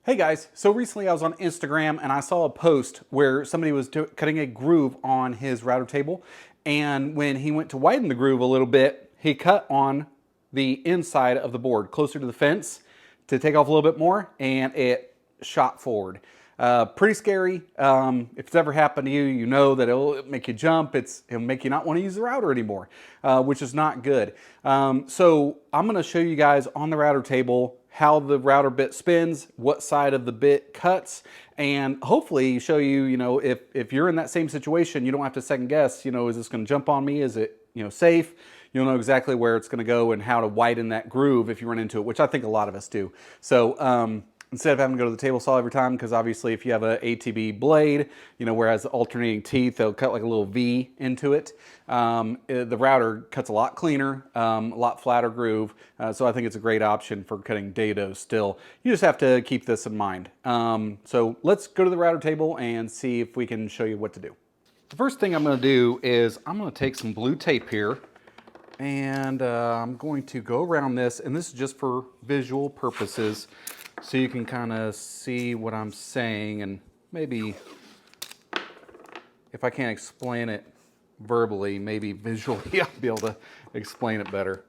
Hey guys, so recently I was on Instagram and I saw a post where somebody was cutting a groove on his router table, and when he went to widen the groove a little bit, he cut on the inside of the board closer to the fence to take off a little bit more, and it shot forward. Pretty scary. If it's ever happened to you, you know that it'll make you jump. It'll make you not want to use the router anymore, which is not good. So I'm going to show you guys on the router table how the router bit spins, what side of the bit cuts, and hopefully show you, if you're in that same situation, you don't have to second guess, is this going to jump on me? Is it, safe? You'll know exactly where it's going to go and how to widen that groove if you run into it, which I think a lot of us do. So instead of having to go to the table saw every time, because obviously if you have an ATB blade, whereas the alternating teeth, they'll cut like a little V into it. The router cuts a lot cleaner, a lot flatter groove. So I think it's a great option for cutting dado still. You just have to keep this in mind. So let's go to the router table and see if we can show you what to do. The first thing I'm going to do is I'm going to take some blue tape here, and I'm going to go around this, and this is just for visual purposes, so you can kind of see what I'm saying, and maybe if I can't explain it verbally, maybe visually I'll be able to explain it better.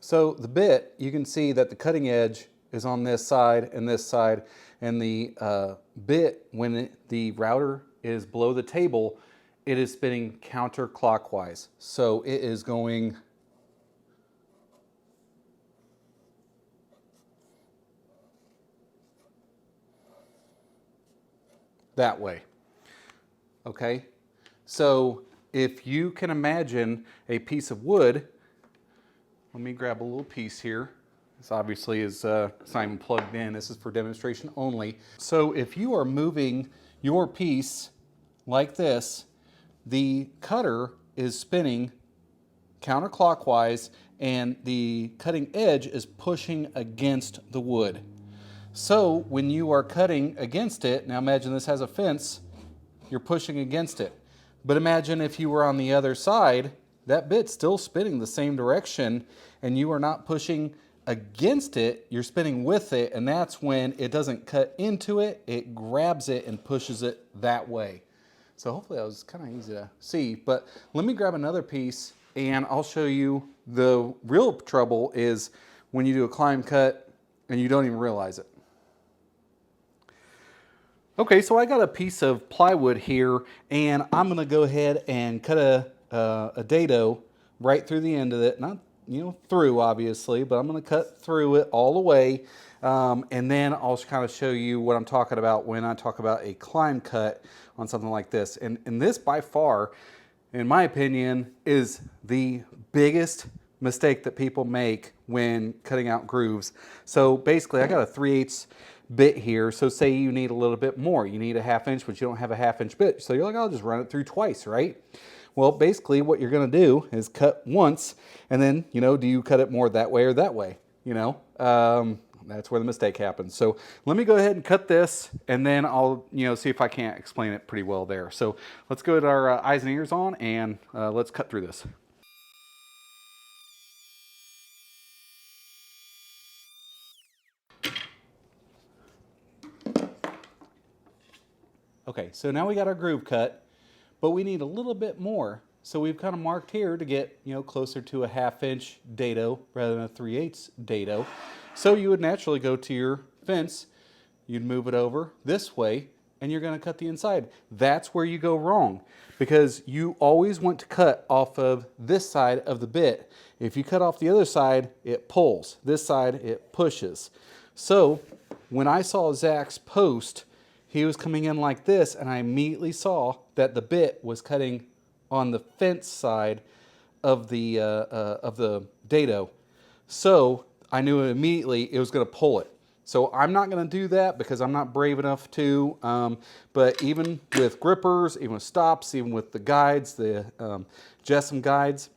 So the bit, you can see that the cutting edge is on this side, and the bit, when the router is below the table, it is spinning counterclockwise. So it is going that way. Okay? So if you can imagine a piece of wood, let me grab a little piece here. This obviously is not even plugged in. This is for demonstration only. So if you are moving your piece like this, the cutter is spinning counterclockwise and the cutting edge is pushing against the wood. So when you are cutting against it, now imagine this has a fence, you're pushing against it. But imagine if you were on the other side, that bit's still spinning the same direction and you are not pushing against it, you're spinning with it, and that's when it doesn't cut into it, it grabs it and pushes it that way. So hopefully that was kind of easy to see, but let me grab another piece and I'll show you. The real trouble is when you do a climb cut and you don't even realize it. Okay, so I got a piece of plywood here, and I'm going to go ahead and cut a dado right through the end of it. Not, through obviously, but I'm going to cut through it all the way. And then I'll kind of show you what I'm talking about when I talk about a climb cut on something like this. And this by far, in my opinion, is the biggest mistake that people make when cutting out grooves. So basically I got a 3/8 bit here. So say you need a little bit more. You need a 1/2 inch, but you don't have a 1/2 inch bit. So you're like, I'll just run it through twice, right? Well, basically what you're going to do is cut once, and then, do you cut it more that way or that way? That's where the mistake happens. So let me go ahead and cut this, and then I'll, see if I can't explain it pretty well there. So let's go with our eyes and ears on, and let's cut through this. Okay, so now we got our groove cut, but we need a little bit more. So we've kind of marked here to get, closer to a 1/2 inch dado rather than a 3/8 dado. So you would naturally go to your fence, you'd move it over this way, and you're going to cut the inside. That's where you go wrong, because you always want to cut off of this side of the bit. If you cut off the other side, it pulls. This side, it pushes. So when I saw Zach's post, he was coming in like this, and I immediately saw that the bit was cutting on the fence side of the dado. So I knew immediately it was going to pull it. So I'm not going to do that because I'm not brave enough to. But even with grippers, even with stops, even with the guides, the JESSM guides,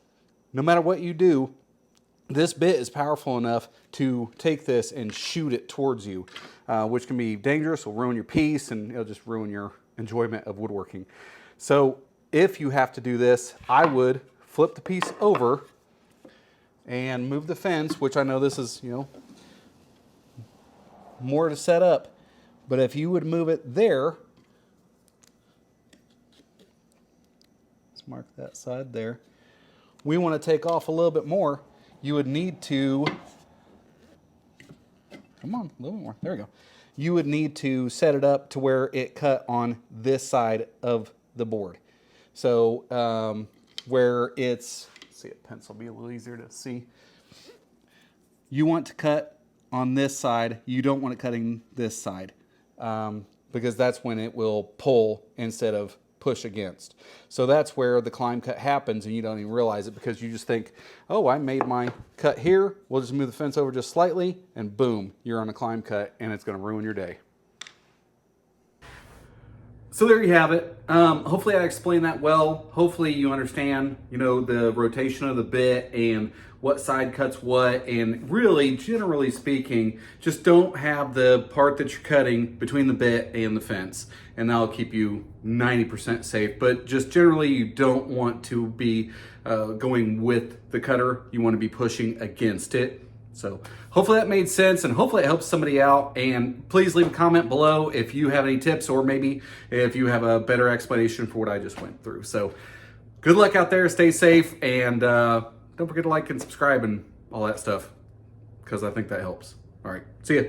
no matter what you do, this bit is powerful enough to take this and shoot it towards you, which can be dangerous. It'll ruin your piece, and it'll just ruin your enjoyment of woodworking. So if you have to do this, I would flip the piece over and move the fence, which I know this is, more to set up, but if you would move it there, let's mark that side there. We want to take off a little bit more. You would need to, come on, a little bit more, there we go. You would need to set it up to where it cut on this side of the board. So where it's, let's see, a pencil will be a little easier to see. You want to cut on this side. You don't want it cutting this side because that's when it will pull instead of push against. So that's where the climb cut happens and you don't even realize it because you just think, oh, I made my cut here. We'll just move the fence over just slightly and boom, you're on a climb cut and it's going to ruin your day. So there you have it. Hopefully I explained that well. Hopefully you understand, the rotation of the bit and what side cuts what, and really, generally speaking, just don't have the part that you're cutting between the bit and the fence, and that'll keep you 90% safe. But just generally, you don't want to be going with the cutter. You want to be pushing against it. So hopefully that made sense, and hopefully it helps somebody out. And please leave a comment below if you have any tips, or maybe if you have a better explanation for what I just went through. So good luck out there, stay safe, and don't forget to like and subscribe and all that stuff, because I think that helps. All right, see ya.